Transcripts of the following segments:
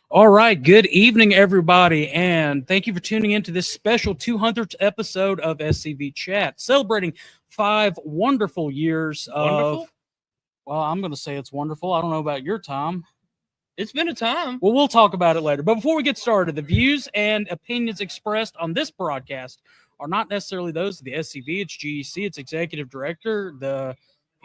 All right, good evening, everybody, and thank you for tuning in to this special 200th episode of SCV Chat, celebrating 5 wonderful years of... Well, I'm going to say it's wonderful. I don't know about your time. It's been a time. Well, we'll talk about it later. But before we get started, the views and opinions expressed on this broadcast are not necessarily those of the SCV, its GEC, its executive director,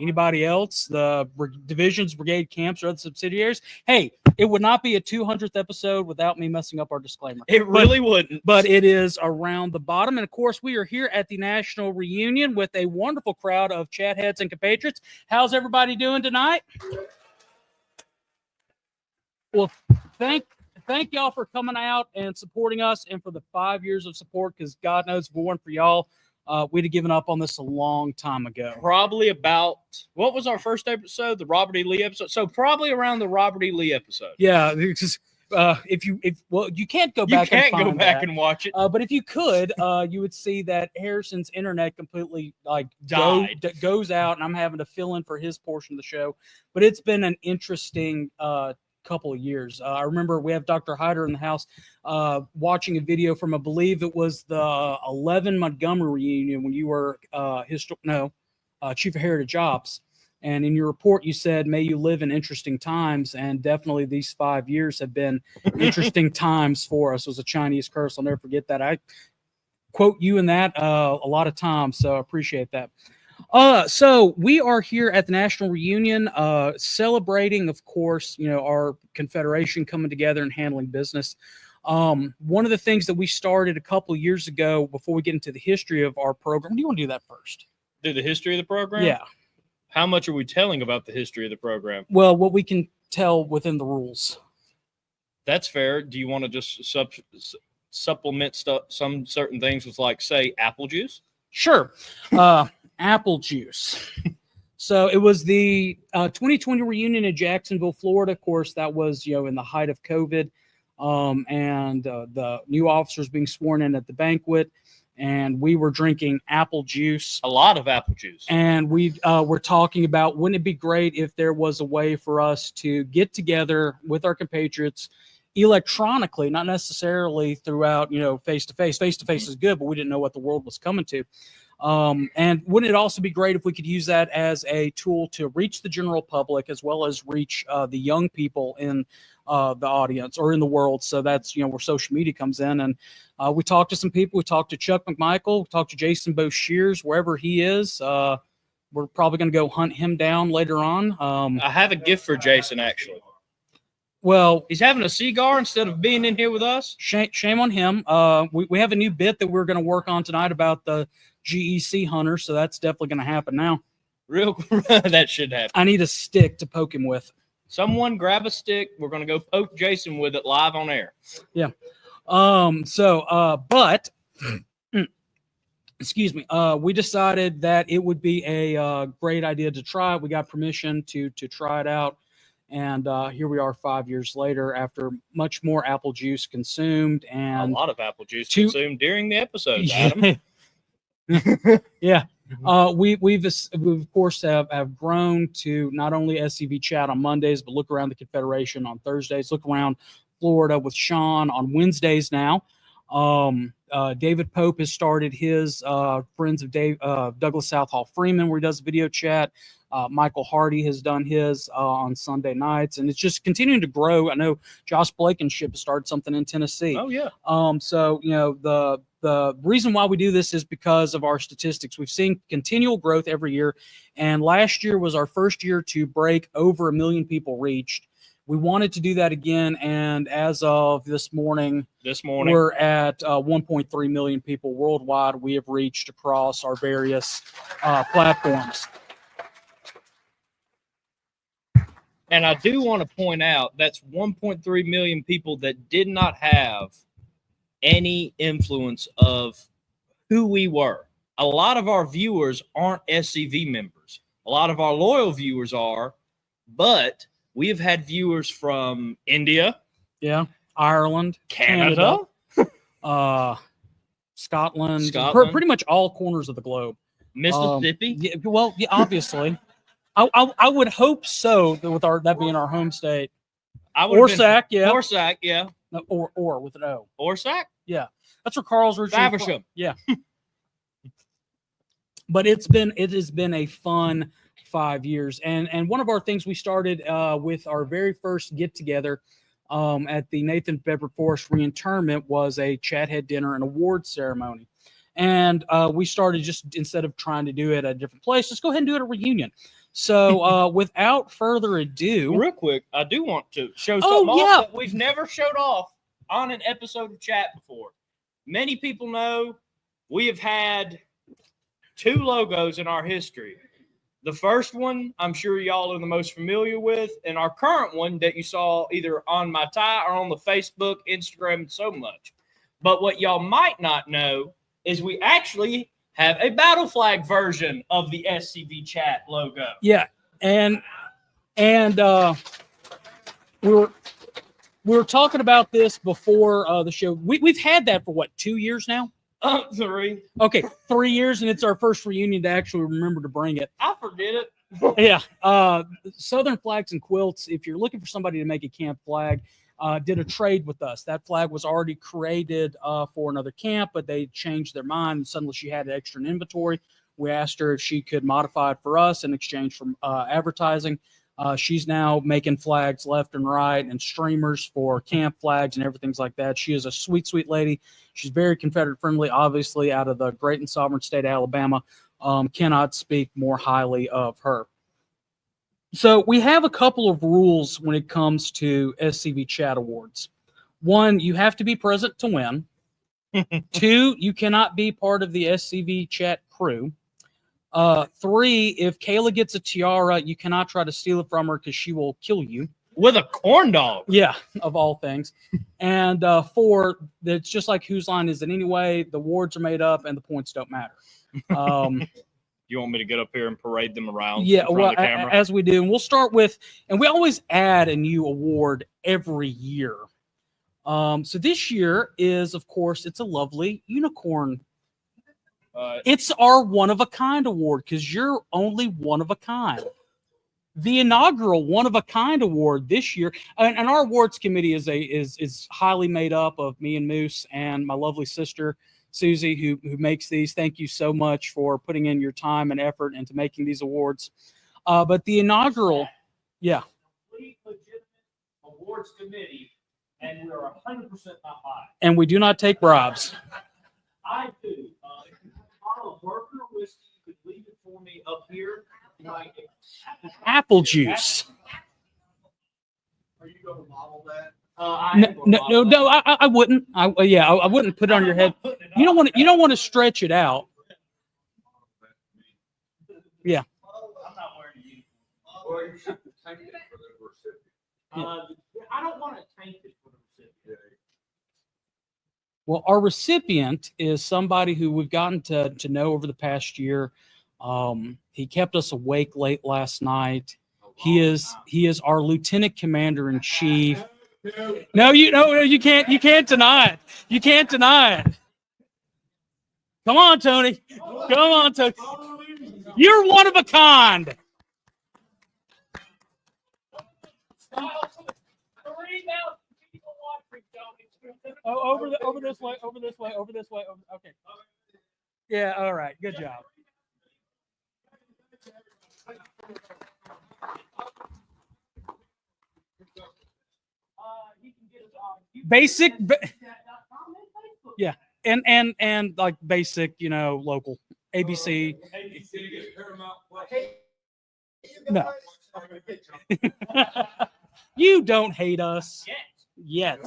anybody else, the divisions, brigade, camps, or other subsidiaries. Hey, it would not be a 200th episode without me messing up our disclaimer. It really wouldn't. But it is around the bottom. And, of course, we are here at the National Reunion with a wonderful crowd of chat heads and compatriots. How's everybody doing tonight? Well, thank y'all for coming out and supporting us and for the 5 years of support, because God knows if it weren't for y'all, we'd have given up on this a long time ago. Probably about, what was our first episode? The Robert E. Lee episode? So probably around the Robert E. Lee episode. Yeah, because you can't go back. You can't go back and watch it. But if you could, you would see that Harrison's internet completely died. Goes out, and I'm having to fill in for his portion of the show. But it's been an interesting couple of years. I remember we have Dr. Hyder in the house watching a video from, I believe it was the 11 Montgomery reunion when you were Chief of Heritage Ops. And in your report, you said, may you live in interesting times. And definitely these 5 years have been interesting times for us. It was a Chinese curse. I'll never forget that. I quote you in that a lot of times, so I appreciate that. So we are here at the National Reunion, celebrating, of course, our Confederation coming together and handling business. One of the things that we started a couple of years ago, before we get into the history of our program, do you want to do that first? Do the history of the program? Yeah. How much are we telling about the history of the program? Well, what we can tell within the rules. That's fair. Do you want to just supplement some certain things with, like, say, apple juice? Sure. Apple juice. So it was the 2020 reunion in Jacksonville, Florida. Of course, that was, in the height of COVID, and the new officers being sworn in at the banquet. And we were drinking apple juice. A lot of apple juice. And we were talking about, wouldn't it be great if there was a way for us to get together with our compatriots electronically, not necessarily throughout, face-to-face. Face-to-face is good, but we didn't know what the world was coming to. And wouldn't it also be great if we could use that as a tool to reach the general public as well as reach the young people in the audience or in the world? So that's, where social media comes in. And we talked to some people. We talked to Chuck McMichael. We talked to Jason Boshears, wherever he is. We're probably going to go hunt him down later on. I have a gift for Jason, actually. Well, he's having a cigar instead of being in here with us. Shame on him. We have a new bit that we're going to work on tonight about the GEC hunter, so that's definitely going to happen now. That should happen. I need a stick to poke him with. Someone grab a stick. We're going to go poke Jason with it live on air. Yeah. Excuse me. We decided that it would be a great idea to try it. We got permission to try it out. And here we are 5 years later after much more apple juice consumed. And a lot of apple juice consumed during the episode, Adam. Yeah. We've of course have grown to not only SCV Chat on Mondays, but Look Around the Confederation on Thursdays, Look Around Florida with Sean on Wednesdays now. David Pope has started his Friends of Douglas Southall Freeman, where he does video chat. Michael Hardy has done his on Sunday nights, and it's just continuing to grow. I know Josh Blankenship has started something in Tennessee. Oh, yeah. So, the reason why we do this is because of our statistics. We've seen continual growth every year, and last year was our first year to break over 1 million people reached. We wanted to do that again, and as of this morning, we're at 1.3 million people worldwide we have reached across our various platforms. And I do want to point out that's 1.3 million people that did not have any influence of who we were. A lot of our viewers aren't SCV members. A lot of our loyal viewers are, but we have had viewers from India, Ireland, Canada, Scotland, Scotland. Pretty much all corners of the globe. Mississippi. Obviously. I would hope so, with that being our home state. I would Orsac, yeah. Orsac, yeah. No, or with an O. Orsac? Yeah. That's where Carl's originally from. Faversham. Yeah. But it has been a fun 5 years. And one of our things we started with our very first get together at the Nathan Bedford Forest reinterment was a Chathead dinner and award ceremony. And we started just, instead of trying to do it at a different place, just go ahead and do it at a reunion. So without further ado, Real quick, I do want to show something off that we've never showed off on an episode of Chat before. Many people know we have had 2 logos in our history. The first one, I'm sure y'all are the most familiar with, and our current one that you saw either on my tie or on the Facebook, Instagram, and so much. But what y'all might not know is we actually have a battle flag version of the SCV Chat logo. Yeah, and we were talking about this before the show. We've had that for what, 2 years now? 3. Okay, 3 years, and it's our first reunion to actually remember to bring it. I forget it. Yeah. Southern Flags and Quilts, if you're looking for somebody to make a camp flag, did a trade with us. That flag was already created for another camp, but they changed their mind, and suddenly she had extra in inventory. We asked her if she could modify it for us in exchange for advertising. She's now making flags left and right and streamers for camp flags and everything like that. She is a sweet, sweet lady. She's very Confederate friendly, obviously, out of the great and sovereign state of Alabama. Cannot speak more highly of her. So we have a couple of rules when it comes to SCV Chat Awards. 1, you have to be present to win. 2, you cannot be part of the SCV Chat crew. 3, if Kayla gets a tiara, you cannot try to steal it from her because she will kill you. With a corn dog. Yeah, of all things. And 4, it's just like Whose Line Is It Anyway? The awards are made up and the points don't matter. You want me to get up here and parade them around? Yeah, in front of the camera? as we do. And we'll start with, and we always add a new award every year. So this year is, of course, it's a lovely unicorn. It's our one of a kind award because you're only one of a kind. The inaugural one of a kind award this year, and our awards committee is highly made up of me and Moose and my lovely sister Susie, who makes these. Thank you so much for putting in your time and effort into making these awards. But the inaugural, yeah, Legitimate awards committee, and we are 100% not biased. And we do not take bribes. I do. If you want a bottle of Worker whiskey, you could leave it for me up here. Apple juice. Are you going to model that? No, I wouldn't. I wouldn't put it on your head. You don't want to stretch it out. Yeah. I'm not wearing a uniform. Well, you should tank it for the recipient. I don't want to tank it for the recipient. Well, our recipient is somebody who we've gotten to know over the past year. He kept us awake late last night. He is our lieutenant commander in chief. No, you can't deny it. You can't deny it. Come on, Tony. Come on, Tony. You're one of a kind. Oh, over this way. Okay. Yeah. All right. Good job. Basic. Yeah. And like basic, local ABC. No. You don't hate us yet.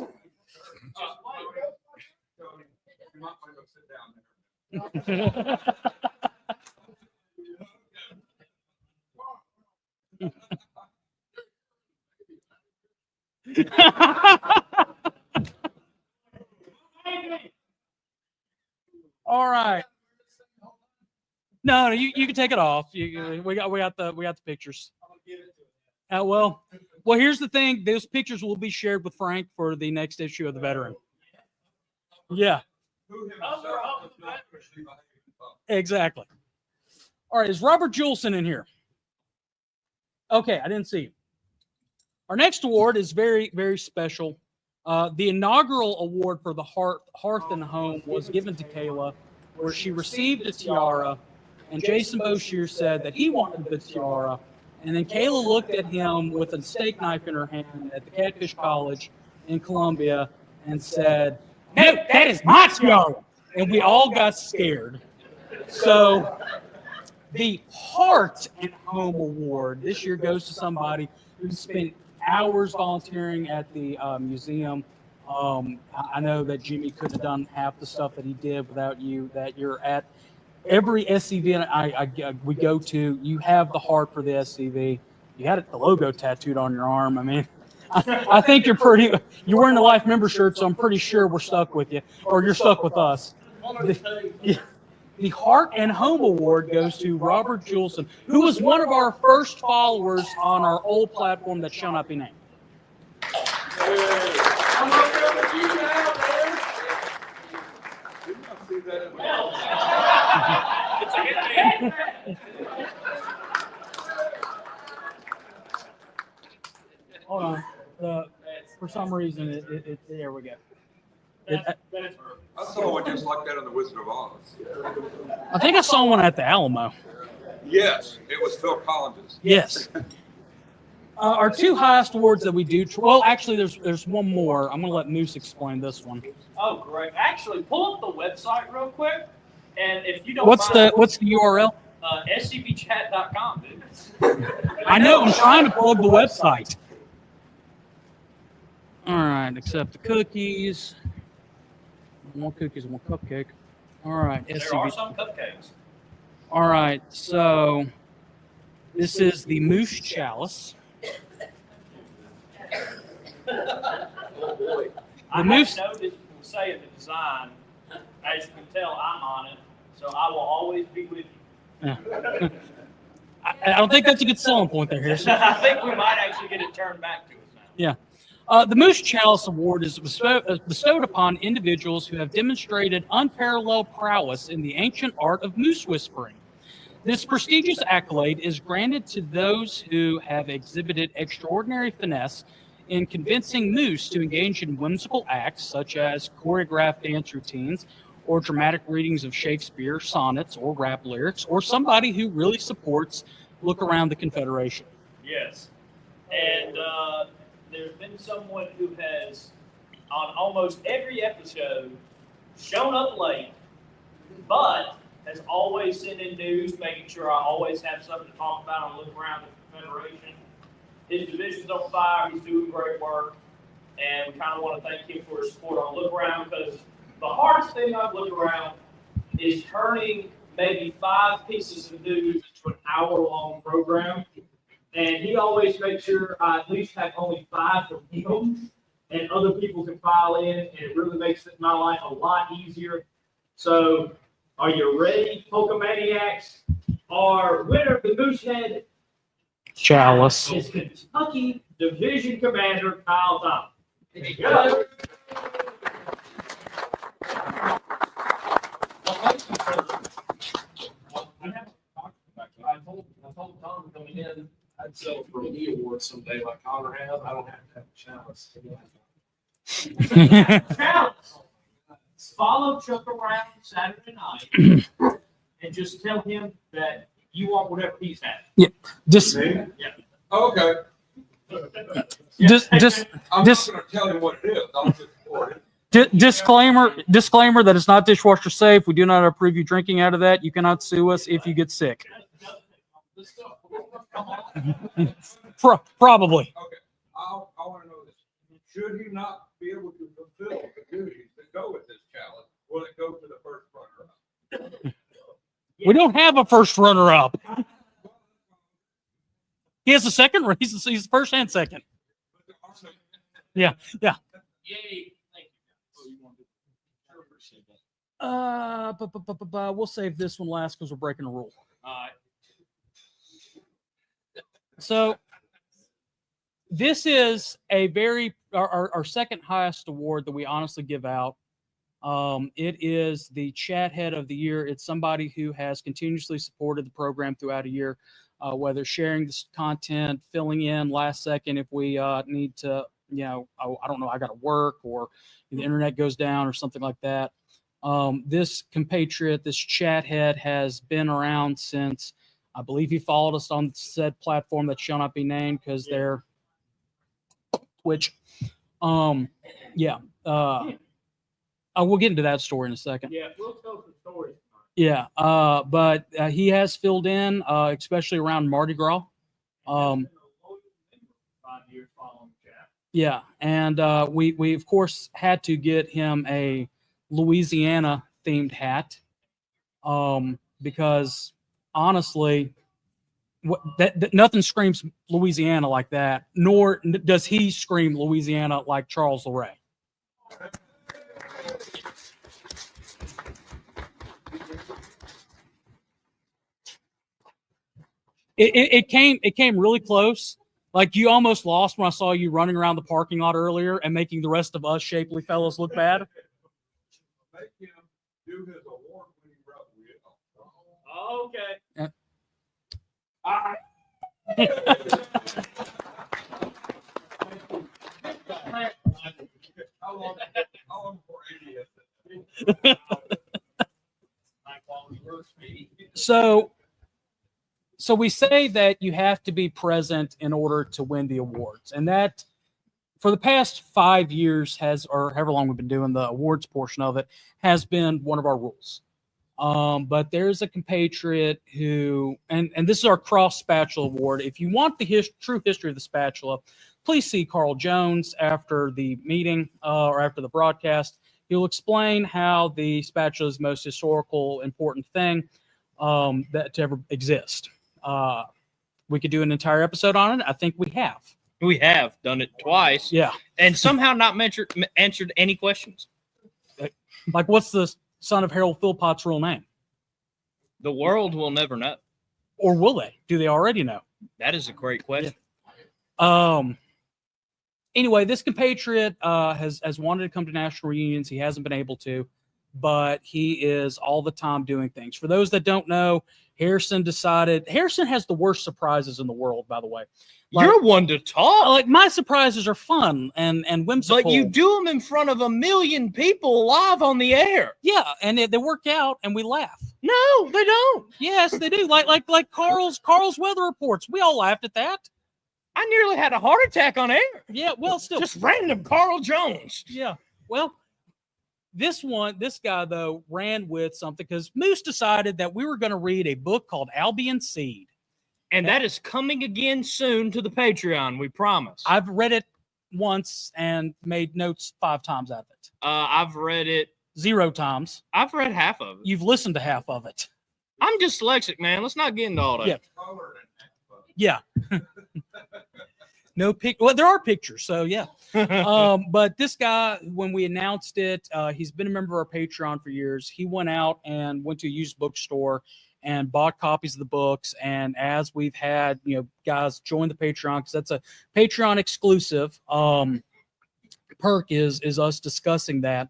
All right. No, you can take it off. We got the pictures. Well, here's the thing. Those pictures will be shared with Frank for the next issue of the Veteran. Yeah. Exactly. All right. Is Robert Julson in here? Okay, I didn't see you. Our next award is very, very special. The inaugural award for the Hearth and Home was given to Kayla, where she received a tiara, and Jason Boshier said that he wanted the tiara, and then Kayla looked at him with a steak knife in her hand at the Catfish College in Columbia and said, "No, that is my tiara," and we all got scared. So the Heart and Home Award this year goes to somebody who spent hours volunteering at the museum. I know that Jimmy could have done half the stuff that he did without you, that you're at every SCV we go to. You have the heart for the SCV. You had the logo tattooed on your arm. I mean, I think you're we're wearing the Life member shirt, so I'm pretty sure we're stuck with you, or you're stuck with us. The Heart and Home Award goes to Robert Julson, who was one of our first followers on our old platform that shall not be named. Hold on. For some reason, there we go. I saw one just like that on The Wizard of Oz. I think I saw one at the Alamo. Yes, it was Phil Collins's. Yes. Our two highest awards that we do. Well, actually, there's one more. I'm going to let Moose explain this one. Oh, great! Actually, pull up the website real quick, and if you don't, What's the URL? scbchat.com, dude. I know. I'm trying to plug the website. All right. Accept the cookies. More cookies, more cupcake. All right. There SCB. are some cupcakes. All right. So this is the Moose Chalice. I Moose- have no say in the design. As you can tell, I'm on it, so I will always be with you. I don't think that's a good selling point there, Harrison. I think we might actually get it turned back to us now. Yeah. The Moose Chalice Award is bestowed upon individuals who have demonstrated unparalleled prowess in the ancient art of moose whispering. This prestigious accolade is granted to those who have exhibited extraordinary finesse in convincing moose to engage in whimsical acts such as choreographed dance routines or dramatic readings of Shakespeare, sonnets, or rap lyrics, or somebody who really supports Look Around the Confederation. Yes, and there's been someone who has, on almost every episode, shown up late, but has always sent in news, making sure I always have something to talk about on Look Around the Confederation. His division's on fire. He's doing great work, and we kind of want to thank him for his support on Look Around, because the hardest thing on Look Around is turning maybe 5 pieces of news into an hour-long program. And he always makes sure I at least have only 5 from him, and other people can file in, and it really makes my life a lot easier. So, are you ready, Pokemaniacs? Our winner of the Moosehead Chalice. is Kentucky Division Commander Kyle Thomas. Go. I told Tom coming in, I'd sell for the award someday like Connor has. I don't have to have a chalice. Challenge. Follow Chuck around Saturday night and just tell him that you want whatever he's having. Just, Okay. just, I'm This- not going to tell him what it is. I'll just report it. disclaimer that it's not dishwasher safe. We do not approve you drinking out of that. You cannot sue us if you get sick. Probably. Okay. I want to know this. Should he not be able to fulfill the duties that go with this challenge? Will it go to the first runner-up? We don't have a first runner-up. He has a second. He's first and second. Yeah. Yay. Thank you. We'll save this one last because we're breaking a rule. All right. So this is a our second highest award that we honestly give out. It is the Chat Head of the Year. It's somebody who has continuously supported the program throughout a year. whether sharing this content, filling in last second if we need to, I don't know, I got to work or the internet goes down or something like that. This compatriot, this chat head, has been around since, I believe he followed us on said platform that shall not be named because they're Twitch. Yeah. I will get into that story in a second. Yeah, we'll tell some stories. Yeah. But he has filled in, especially around Mardi Gras. 5 years following chat. Yeah, and we of course had to get him a Louisiana themed hat, because honestly, that nothing screams Louisiana like that. Nor does he scream Louisiana like Charles LeRae. It came really close. Like you almost lost when I saw you running around the parking lot earlier and making the rest of us shapely fellows look bad. Make him do his award-winning brother. Okay. Yeah. How long before 80th? So we say that you have to be present in order to win the awards, and that for the past 5 years or however long we've been doing the awards portion of it, has been one of our rules. But there's a compatriot who, and this is our Cross Spatula Award. If you want the true history of the spatula, please see Carl Jones after the meeting or after the broadcast. He'll explain how the spatula is the most historical, important thing that to ever exist. We could do an entire episode on it. I think we have. We have done it twice. Yeah. And somehow not answered any questions. Like, what's the son of Harold Philpott's real name? The world will never know. Or will they? Do they already know? That is a great question. Yeah. Anyway, this compatriot has wanted to come to national reunions. He hasn't been able to, but he is all the time doing things. For those that don't know, Harrison has the worst surprises in the world, by the way. You're one to talk. Like, my surprises are fun and whimsical. But you do them in front of 1 million people live on the air. Yeah, and they work out and we laugh. No, they don't. Yes, they do. Like Carl's weather reports. We all laughed at that. I nearly had a heart attack on air. Yeah, well, still. Just random Carl Jones. Yeah, well, this guy, though, ran with something because Moose decided that we were going to read a book called Albion Seed. And that is coming again soon to the Patreon, we promise. I've read it once and made notes 5 times out of it. I've read it 0 times. I've read half of it. You've listened to half of it. I'm dyslexic, man. Let's not get into all that. Yeah. Yeah. No pic. Well, there are pictures, so yeah. But this guy, when we announced it, he's been a member of our Patreon for years. He went out and went to a used bookstore and bought copies of the books. And as we've had, guys join the Patreon, because that's a Patreon exclusive perk is us discussing that.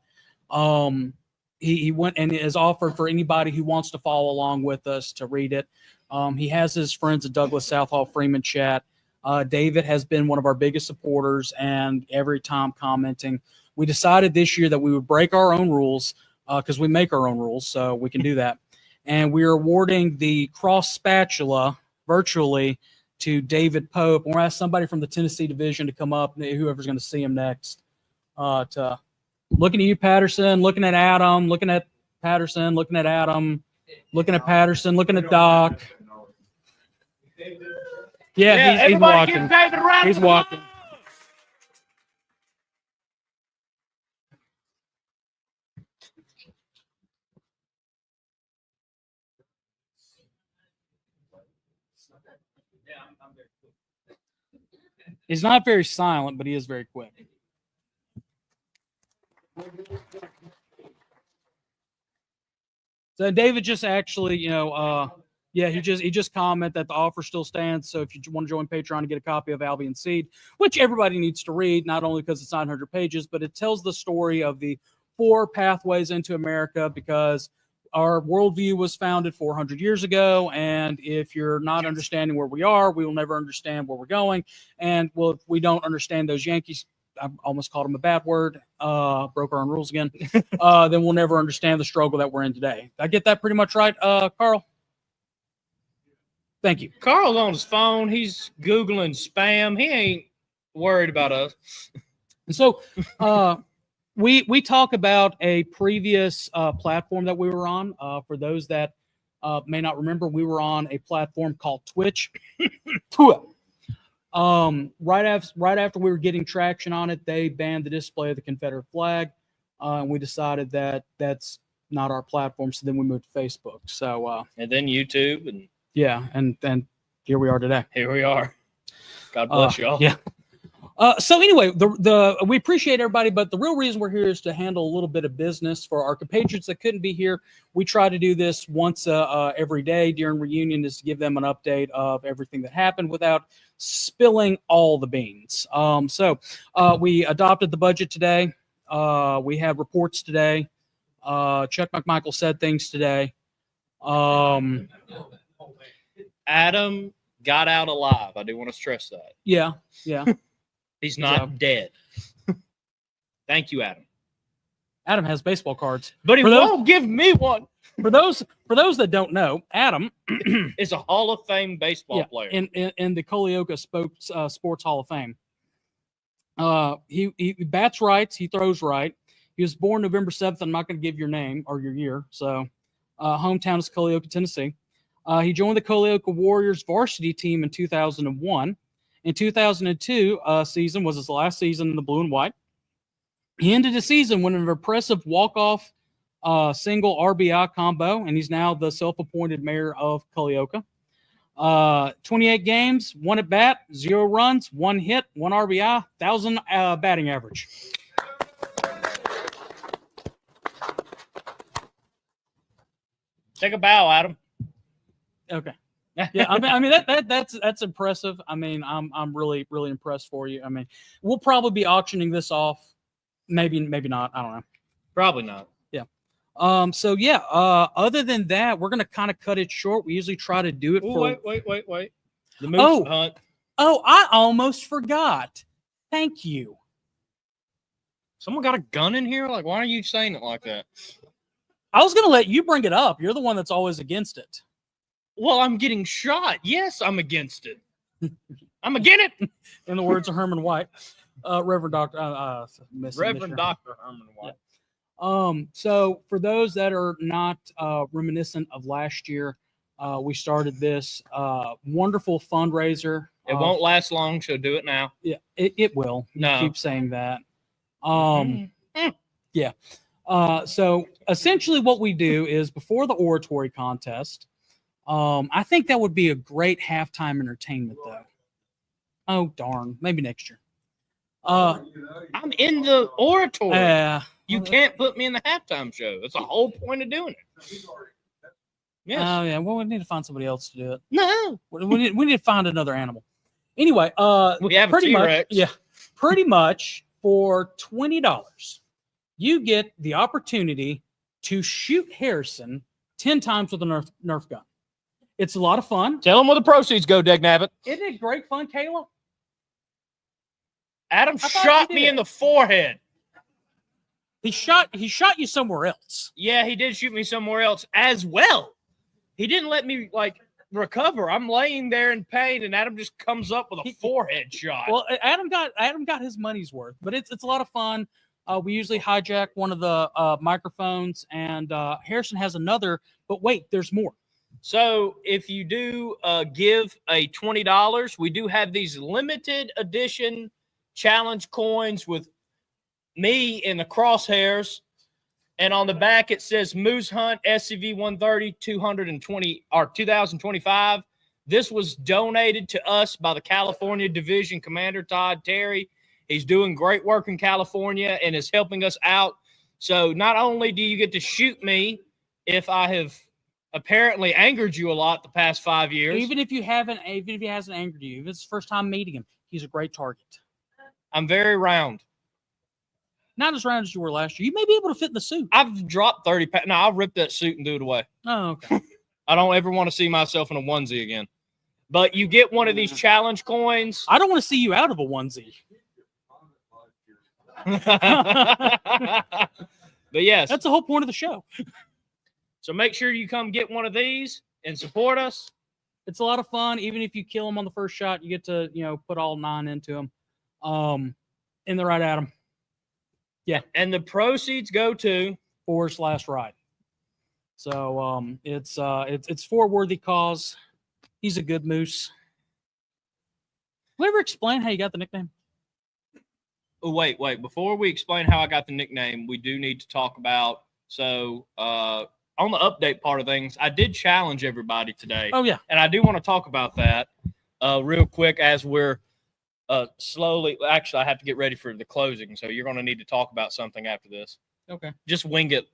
He went and has offered for anybody who wants to follow along with us to read it. He has his friends at Douglas Southall Freeman chat. David has been one of our biggest supporters and every time commenting. We decided this year that we would break our own rules because we make our own rules, so we can do that. And we are awarding the Cross Spatula virtually to David Pope. We're going to ask somebody from the Tennessee division to come up, whoever's going to see him next. To looking at you, Patterson, looking at Adam, looking at Patterson, looking at Adam, looking at Patterson, looking at Doc. Yeah, he's walking. He's walking. He's not very silent, but he is very quick. So David just actually, he just commented that the offer still stands. So if you want to join Patreon and get a copy of Albion Seed, which everybody needs to read, not only because it's 900 pages, but it tells the story of the 4 pathways into America, because our worldview was founded 400 years ago, and if you're not understanding where we are, we will never understand where we're going. And well, if we don't understand those Yankees, I almost called them a bad word, broke our own rules again, then we'll never understand the struggle that we're in today. Did I get that pretty much right, Carl? Thank you. Carl's on his phone. He's Googling spam. He ain't worried about us. And so we talk about a previous platform that we were on. For those that may not remember, we were on a platform called Twitch. Right after we were getting traction on it, they banned the display of the Confederate flag. And we decided that that's not our platform. So then we moved to Facebook. So and then YouTube, and yeah, and here we are today. here we are. God bless y'all. Yeah. So anyway, we appreciate everybody, but the real reason we're here is to handle a little bit of business for our compatriots that couldn't be here. We try to do this once every day during reunion, is to give them an update of everything that happened without spilling all the beans. So we adopted the budget today. We had reports today. Chuck McMichael said things today. Adam got out alive. I do want to stress that. Yeah. He's not dead. Thank you, Adam. Adam has baseball cards, But he For those- won't give me one. for those that don't know, Adam Is a Hall of Fame baseball player. in the Colioca Sports Hall of Fame. He bats right, he throws right. He was born November 7th. I'm not going to give your name or your year. So hometown is Colioca, Tennessee. He joined the Colioca Warriors varsity team in 2001. In 2002 season was his last season in the blue and white. He ended the season with an impressive walk-off single RBI combo, and he's now the self-appointed mayor of Colioca. 28 games, 1 at bat, 0 runs, 1 hit, 1 RBI, 1,000 batting average. Take a bow, Adam. Okay. Yeah, I mean that's impressive. I mean, I'm really impressed for you. I mean, we'll probably be auctioning this off. Maybe not. I don't know. Probably not. So yeah, other than that, we're gonna kind of cut it short. We usually try to do it Ooh, for wait. The moose hunt. Oh, I almost forgot. Thank you. Someone got a gun in here? Like, why are you saying it like that? I was gonna let you bring it up. You're the one that's always against it. Well, I'm getting shot. Yes, I'm against it. I'm against it. In the words of Herman White, Reverend Doctor Reverend Dr. Herman White. So for those that are not reminiscent of last year, we started this wonderful fundraiser. It won't last long, so do it now. Yeah, it will. You No. keep saying that. Yeah. So essentially what we do is before the oratory contest, I think that would be a great halftime entertainment though. Oh, darn. Maybe next year. I'm in the oratory. You well, can't put me in the halftime show. That's the whole point of doing it. Yes. Oh, yeah. Well, we need to find somebody else to do it. No. We need to find another animal. Anyway, We have a pretty much, T-Rex. yeah, pretty much for $20, you get the opportunity to shoot Harrison 10 times with a Nerf gun. It's a lot of fun. Tell them where the proceeds go, Degnabbit. Isn't it great fun, Caleb? Adam thought shot you me did. in the forehead. He shot you somewhere else. Yeah, he did shoot me somewhere else as well. He didn't let me recover. I'm laying there in pain, and Adam just comes up with a forehead shot. Well, Adam got his money's worth, but it's a lot of fun. We usually hijack one of the microphones, and Harrison has another. But wait, there's more. So if you do give a $20, we do have these limited edition challenge coins with me in the crosshairs. And on the back, it says Moose Hunt SCV 130 2025. This was donated to us by the California Division Commander, Todd Terry. He's doing great work in California and is helping us out. So not only do you get to shoot me if I have apparently angered you a lot the past 5 years. Even if he hasn't angered you, if it's the first time meeting him, he's a great target. I'm very round. Not as round as you were last year. You may be able to fit in the suit. I've dropped 30 pounds. No, I'll rip that suit and do it away. Oh, okay. I don't ever want to see myself in a onesie again. But you get one of these challenge coins. I don't want to see you out of a onesie. But yes, That's the whole point of the show. so make sure you come get one of these and support us. It's a lot of fun. Even if you kill them on the first shot, you get to, put all 9 into them. In the right Adam. Yeah. And the proceeds go to Forrest's last ride. So it's for a worthy cause. He's a good moose. Will you ever explain how you got the nickname? Oh, wait. Before we explain how I got the nickname, we do need to talk about, on the update part of things, I did challenge everybody today. Oh, yeah. And I do want to talk about that real quick as we're slowly. Actually, I have to get ready for the closing, so you're going to need to talk about something after this. Okay. Just wing it.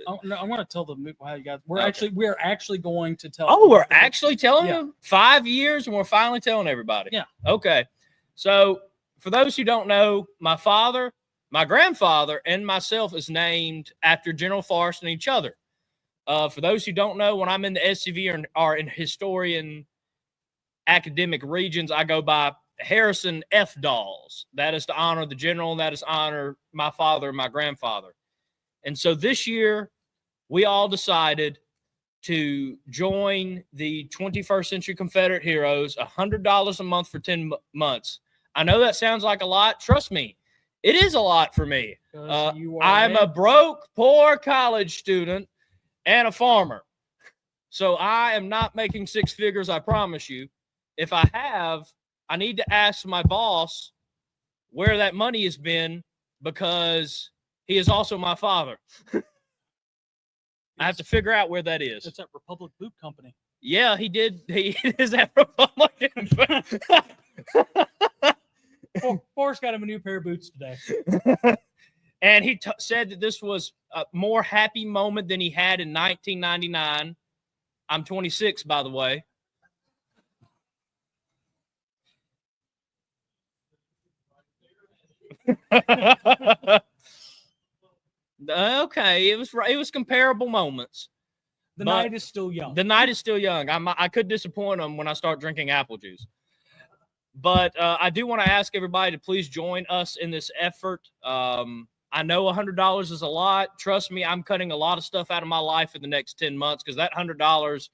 Oh, no, I want to tell them how you guys. We're Okay. actually going to tell. Oh, we're actually telling Yeah. them 5 years, and we're finally telling everybody. Yeah. Okay. So for those who don't know, my father, my grandfather, and myself is named after General Forrest and each other. For those who don't know, when I'm in the SCV or in historian academic regions, I go by Harrison F. Dawes. That is to honor the general, and that is to honor my father and my grandfather. And so this year, we all decided to join the 21st Century Confederate Heroes, $100 a month for 10 months. I know that sounds like a lot. Trust me, it is a lot for me. I'm a broke, poor college student and a farmer. So I am not making 6 figures, I promise you. If I have, I need to ask my boss where that money has been, because he is also my father. I have to figure out where that is. It's at Republic Boot Company. Yeah, he did. He is at Republican. Forrest got him a new pair of boots today. And he said that this was a more happy moment than he had in 1999. I'm 26, by the way. Okay, it was comparable moments. The night is still young. The night is still young. I could disappoint them when I start drinking apple juice. But I do want to ask everybody to please join us in this effort. I know $100 is a lot. Trust me, I'm cutting a lot of stuff out of my life in the next 10 months because that $100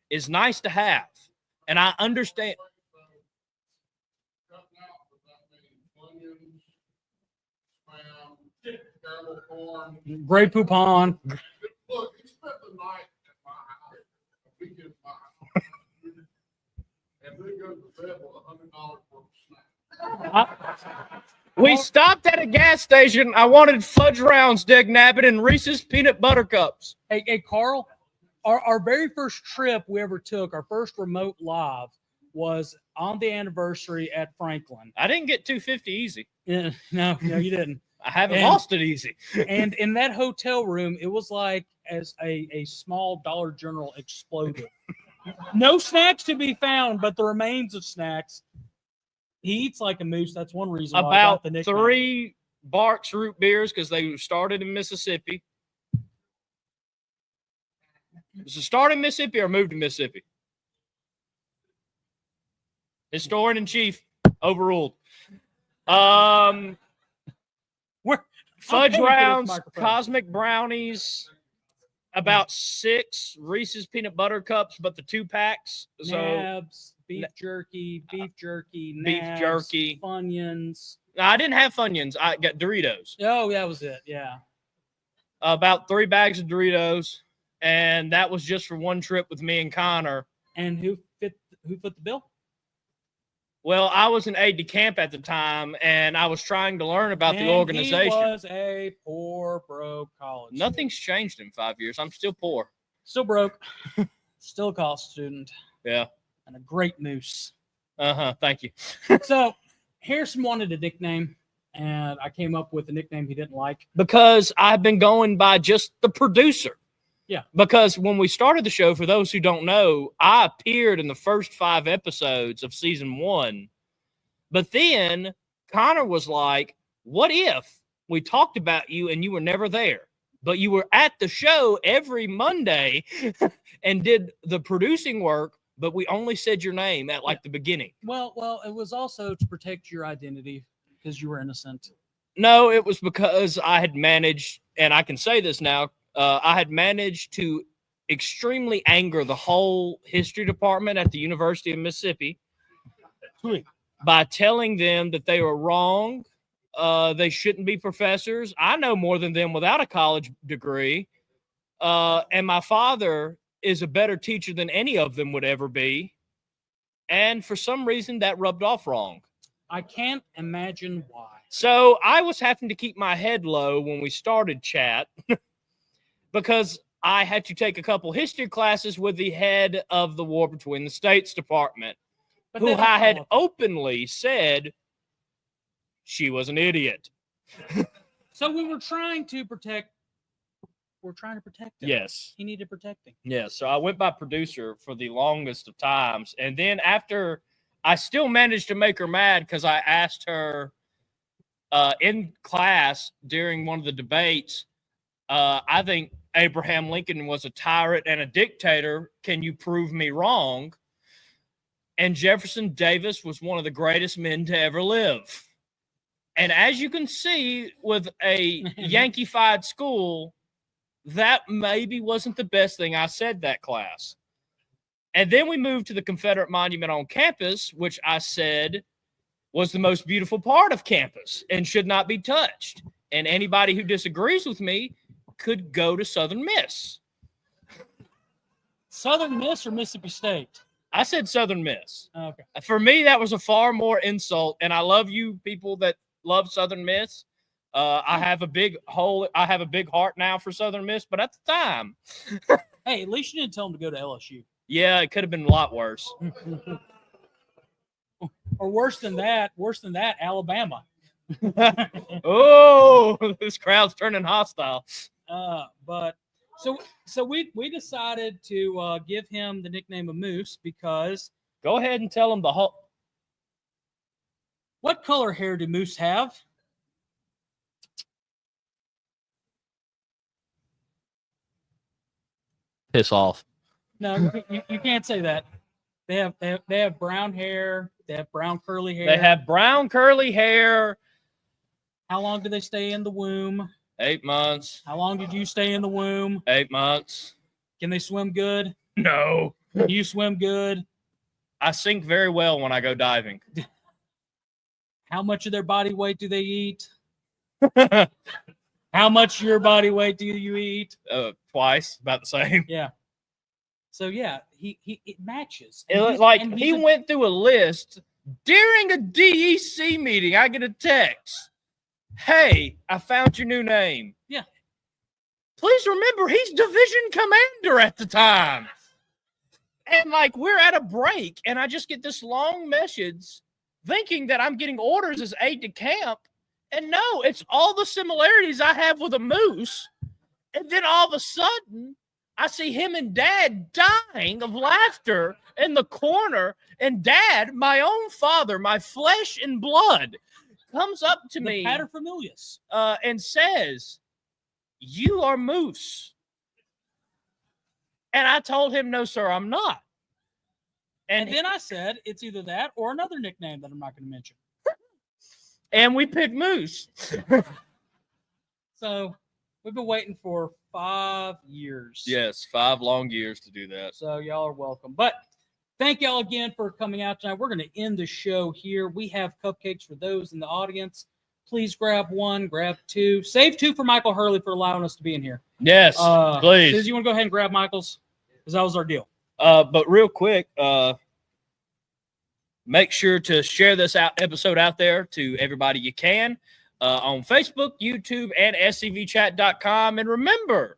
is nice to have. And I understand. Grey Poupon. Look, he spent the night at my house. A weekend at my house. And then goes to bed with $100 worth of snacks. We stopped at a gas station. I wanted fudge rounds, Dig Nabbit, and Reese's peanut butter cups. Hey, Carl, our very first trip we ever took, our first remote live, was on the anniversary at Franklin. I didn't get 250 easy. Yeah, no, you didn't. I haven't lost it easy. And in that hotel room, it was like as a small Dollar General exploded. No snacks to be found, but the remains of snacks. He eats like a moose. That's one reason why I got the About nickname. 3 Barks root beers because they started in Mississippi. Was it started in Mississippi or moved to Mississippi? Historian in chief overruled. Fudge rounds, cosmic brownies, about 6 Reese's peanut butter cups, but the 2-packs. So Nabs, beef jerky, nabs, Funyuns. I didn't have Funyuns. I got Doritos. Oh, that was it. Yeah. About 3 bags of Doritos, and that was just for one trip with me and Connor. And who fit the bill? Well, I was an aide de camp at the time, and I was trying to learn about the organization. He was a poor, broke college Nothing's changed in 5 years. I'm still poor. Still broke. Still a college student. Yeah. And a great moose. Thank you. So Harrison wanted a nickname, and I came up with a nickname he didn't like. Because I've been going by just the producer. Yeah. Because when we started the show, for those who don't know, I appeared in the first 5 episodes of season 1. But then Connor was like, what if We talked about you and you were never there, but you were at the show every Monday and did the producing work, but we only said your name at like the beginning. Well, it was also to protect your identity because you were innocent. No, it was because I had managed, and I can say this now, I had managed to extremely anger the whole history department at the University of Mississippi by telling them that they were wrong. They shouldn't be professors. I know more than them without a college degree. And my father is a better teacher than any of them would ever be. And for some reason, that rubbed off wrong. I can't imagine why. So I was having to keep my head low when we started chat because I had to take a couple history classes with the head of the War Between the States Department, But who they don't I had follow. openly said she was an idiot. So we were trying to protect. We're trying to protect him. Yes. He needed protecting. Yeah. So I went by producer for the longest of times. And then after, I still managed to make her mad because I asked her in class during one of the debates, I think Abraham Lincoln was a tyrant and a dictator. Can you prove me wrong? And Jefferson Davis was one of the greatest men to ever live. And as you can see with a Yankee-fied school, that maybe wasn't the best thing I said that class. And then we moved to the Confederate Monument on campus, which I said was the most beautiful part of campus and should not be touched. And anybody who disagrees with me could go to Southern Miss. Southern Miss or Mississippi State? I said Southern Miss. Okay. For me, that was a far more insult. And I love you people that love Southern Miss. I have a big heart now for Southern Miss, but at the time, Hey, at least you didn't tell him to go to LSU. yeah, it could have been a lot worse. Or worse than that, Alabama. Oh, this crowd's turning hostile. But so we decided to give him the nickname of Moose because Go ahead and tell him the whole. what color hair do moose have? Piss off. No, you can't say that. They have brown hair. They have brown curly hair. They have brown curly hair. How long do they stay in the womb? 8 months. How long did you stay in the womb? 8 months. Can they swim good? No. Can you swim good? I sink very well when I go diving. How much of their body weight do they eat? How much of your body weight do you eat? Twice, about the same. Yeah. So yeah, it matches. It was like he went through a list during a DEC meeting. I get a text. Hey, I found your new name. Yeah. Please remember, he's division commander at the time. And like, we're at a break, and I just get this long message thinking that I'm getting orders as aide de camp. And no, it's all the similarities I have with a moose. And then all of a sudden, I see him and Dad dying of laughter in the corner. And Dad, my own father, my flesh and blood, comes up to me paterfamilias and says, "You are Moose." And I told him, "No, sir, I'm not." And then I said, it's either that or another nickname that I'm not going to mention. And we picked Moose. So we've been waiting for 5 years. Yes, 5 long years to do that. So y'all are welcome. But thank y'all again for coming out tonight. We're going to end the show here. We have cupcakes for those in the audience. Please grab 1, grab 2. Save 2 for Michael Hurley for allowing us to be in here. Yes, please. Susie, you want to go ahead and grab Michael's? Because that was our deal. But real quick, make sure to share this episode out there to everybody you can on Facebook, YouTube, and scvchat.com. And remember,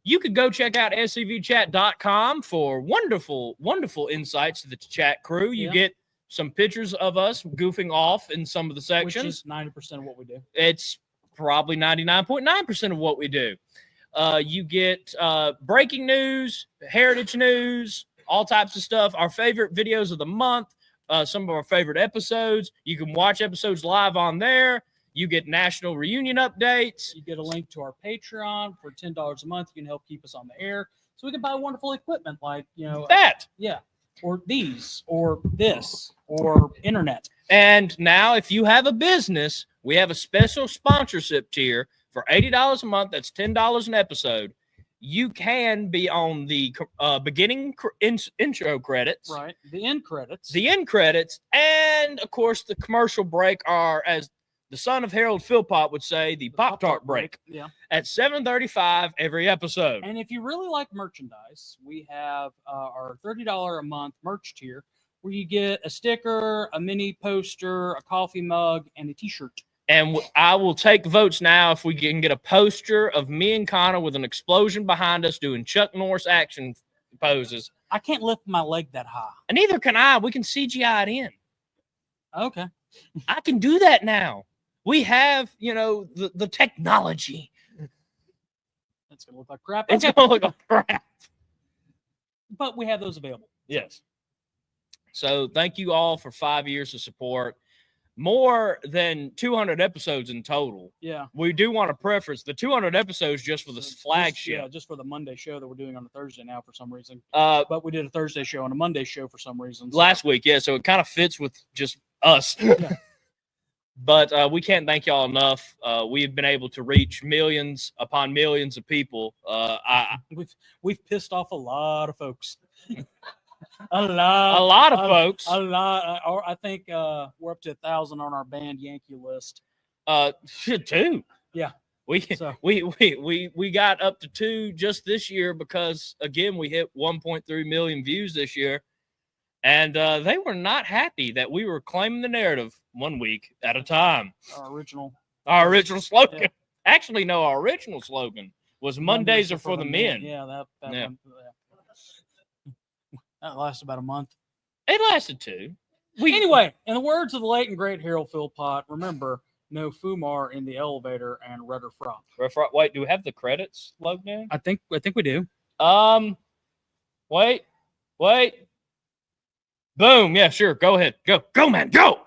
you could go check out scvchat.com for wonderful, wonderful insights to the chat crew. You get some pictures of us goofing off in some of the sections. Which is 90% of what we do. It's probably 99.9% of what we do. You get breaking news, heritage news, all types of stuff, our favorite videos of the month, some of our favorite episodes. You can watch episodes live on there. You get national reunion updates. You get a link to our Patreon for $10 a month. You can help keep us on the air, so we can buy wonderful equipment like That. or these, or this, or internet. And now, if you have a business, we have a special sponsorship tier for $80 a month. That's $10 an episode. You can be on the beginning intro credits, Right. The end credits. the end credits, and of course the commercial break are, as the son of Harold Philpott would say, the Pop-Tart break Yeah. at 7:35 every episode. And if you really like merchandise, we have our $30 a month merch tier, where you get a sticker, a mini poster, a coffee mug, and a T-shirt. And I will take votes now if we can get a poster of me and Connor with an explosion behind us doing Chuck Norris action poses. I can't lift my leg that high. And neither can I. We can CGI it in. Okay. I can do that now. We have, the technology. That's going to look like crap. It's Okay. going to look like crap. But we have those available. Yes. So thank you all for 5 years of support. More than 200 episodes in total. Yeah. We do want to preference the 200 episodes just for the flagship. Just for the Monday show that we're doing on a Thursday now for some reason. Uh, But we did a Thursday show and a Monday show for some reason. last week, yeah. So it kind of fits with just us. Yeah. But we can't thank y'all enough. We've been able to reach millions upon millions of people. We've pissed off a lot of folks. a A lot lot of folks. A lot. I think we're up to 1,000 on our banned Yankee list. Two. Yeah. We So- we got up to 2 just this year because again we hit 1.3 million views this year, and they were not happy that we were claiming the narrative 1 week at a time. Our original. Our original slogan. Yeah. Actually, no, our original slogan was Mondays are for the men. Yeah, that Yeah. one, that lasted about a month. It lasted 2. Anyway, in the words of the late and great Harold Philpott, remember, no Fumar in the elevator and rudder front. Wait, do we have the credits logged in? I think we do. Wait. Boom. Yeah, sure. Go ahead. Go, man, go.